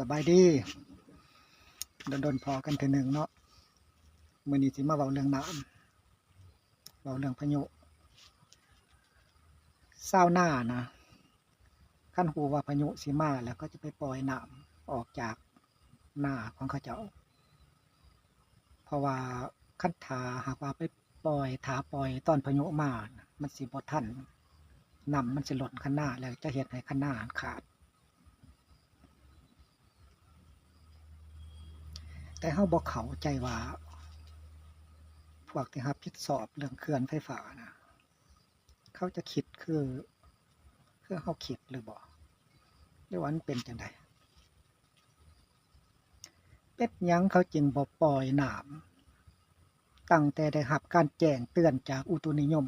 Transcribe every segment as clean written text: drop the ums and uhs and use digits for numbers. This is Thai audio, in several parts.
สบายดีโดนพอกันเทื่อหนึ่งเนาะมื้อนี้สิมาเว้าเรื่องน้ำเว้าเรื่องพายุชาวนานะคันฮู้ว่าพายุสิมาแล้วก็จะไปปล่อยน้ำออกจากนาของเขาเจ้าเพราะว่าคันถ้าหากว่าไปถ้าปล่อยตอนพายุมาน่ะมันสิบ่ทันน้ำมันสิล้นคันนาแล้วจะเฮ็ดให้คันนาขาดแต่เฮาบ่เข้าใจว่าพวกที่รับผิดชอบเรื่องเขื่อนไฟฟ้านะเขาจะคิดคือเฮาคิดหรือบ่หรือว่ามันเป็นจั่งใดเป็ดหยังเขาจึงบ่ปล่อยน้ำตั้งแต่ได้รับการแจ้งเตือนจากอุตุนิยม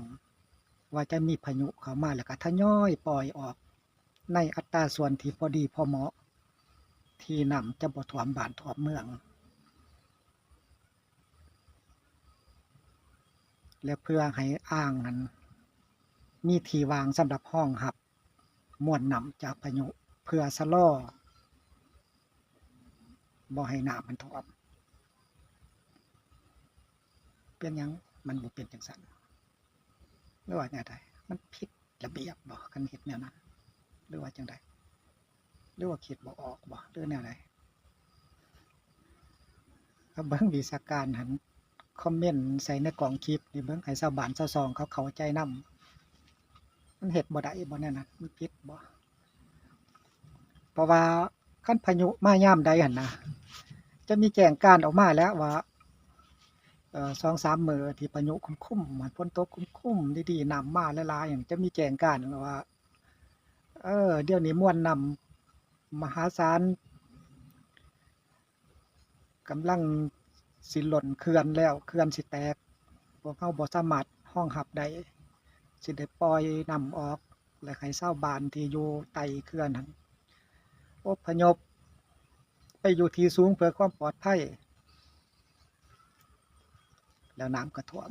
ว่าจะมีพายุเข้ามาแล้วก็ทยอยปล่อยออกในอัตราส่วนที่พอดีพอเหมาะที่น้ำจะบ่ท่วมบ้านท่วมเมืองและเพื่อให้อ่างนั้นมีที่วางสำหรับรองรับมวลน้ำจากพายุเพื่อชะลอบ่ให้น้ำมันท่วมเป็นหยังมันบ่เป็นจังซั่นหรือว่าแนวใดมันผิดระเบียบบ่คันเฮ็ดแนวนั้นหรือว่าจังใดหรือว่าคิดบ่ออกบ่หรือแนวใดก็เบิ่งวิชาการหันคอมเมนต์ใส่ในกล่องคลิปนี่เบิ่งให้ชาวบ้านชาวช่องเขาเข้าใจนำมันเฮ็ดบ่ได้บ่แนวนั้นมันผิดบ่เพราะว่าคันพายุมายามใดหั่นนะจะมีแจ้งการออกมาแล้วว่า2-3 มื้อที่พายุคุ้มๆฝนตกคุ้มๆดีๆน้ำมาหลายๆหยังจะมีแจ้งการว่าเดี๋ยวนี้มวลน้ำมหาศาลกำลังสิล้นเขื่อนแล้วเขื่อนสิแตกพวกเราบ่สามารถรองรับได้สิได้ปล่อยน้ำออกและให้ชาวบ้านที่อยู่ใต้เขื่อนนั้นอพยพไปอยู่ที่สูงเพื่อความปลอดภัยแล้วน้ำก็ท่วม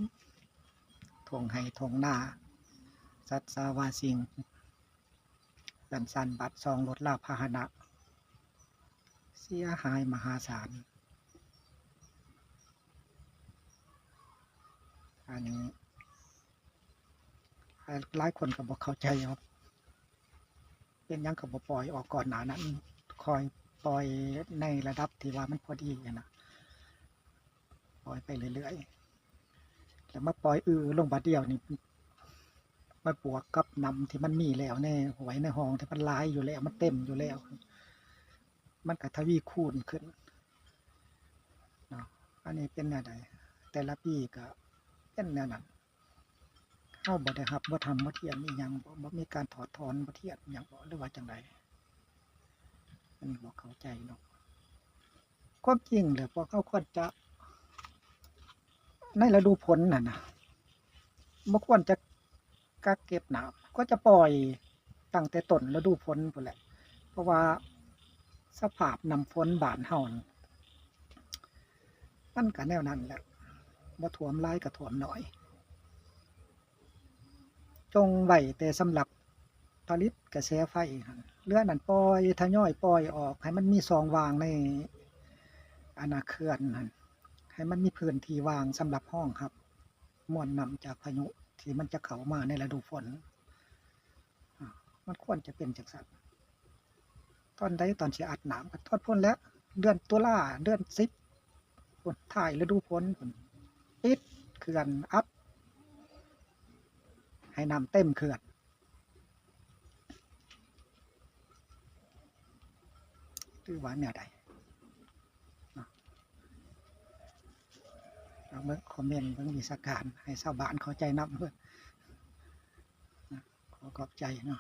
ไร่ท่วงนาสัตว์สาวาสิ่งสันบัดซองรถลาพาหนะเสียหายมหาศาลอันนี้หลายคนก็บ่เข้าใจครับเป็นหยังก็บ่ปล่อยออกก่อนหน้านั้นคอยปล่อยในระดับที่ว่ามันพอดีนะปล่อยไปเรื่อยๆแล้วมาปล่อยลงบัดเดียวนี่มาบวกกับน้ำที่มันมีแล้วในไว้ในห้องที่มันหลายอยู่แล้วมันเต็มอยู่แล้วมันก็ทวีคูณขึ้นเนาะอันนี้เป็นแนวใดแต่ละปีก็เป็นแนวนั้นเฮาบ่ได้รับบ่ทำบ่เทียมอีหยังบ่มีการถอดถอนบ่เทียมหยังบ่หรือว่าจังไดอันนี้บ่เข้าใจเนาะความจริงแล้วพวกเขาควรจะในฤดูฝนน่ะนะบ่ควรจะกักเก็บน้ำก็จะปล่อยตั้งแต่ต้นฤดูฝนพู้นแหละเพราะว่าสภาพน้ำฝนบ้านเฮานั่นมันก็แนวนั้นแหละบ่ท่วมหลายก็ท่วมน้อยจงไว้แต่สำหรับผลิตกระแสไฟหั่นเหลือนั่นปล่อยทยอยปล่อยออกให้มันมีช่องว่างในเขื่อนนั่นให้มันมีพื้นที่ว่างสำหรับรองรับมวลน้ำจากพายุที่มันจะเข้ามาในฤดูฝนมันควรจะเป็นจังซั่นตอนใดตอนสิอัดน้ำก็ตอนพ้นแล้วเดือนตุลาเดือน10พุ่นท้ายฤดูฝนพุ่นปิดเขื่อนอัดให้น้ำเต็มเขื่อนหรือว่าแนวใดเอาเบิ่งคอมเมนต์เบิ่งวิชาการให้ชาวบ้านเข้าใจนำเพิ่นขอขอบใจเนาะ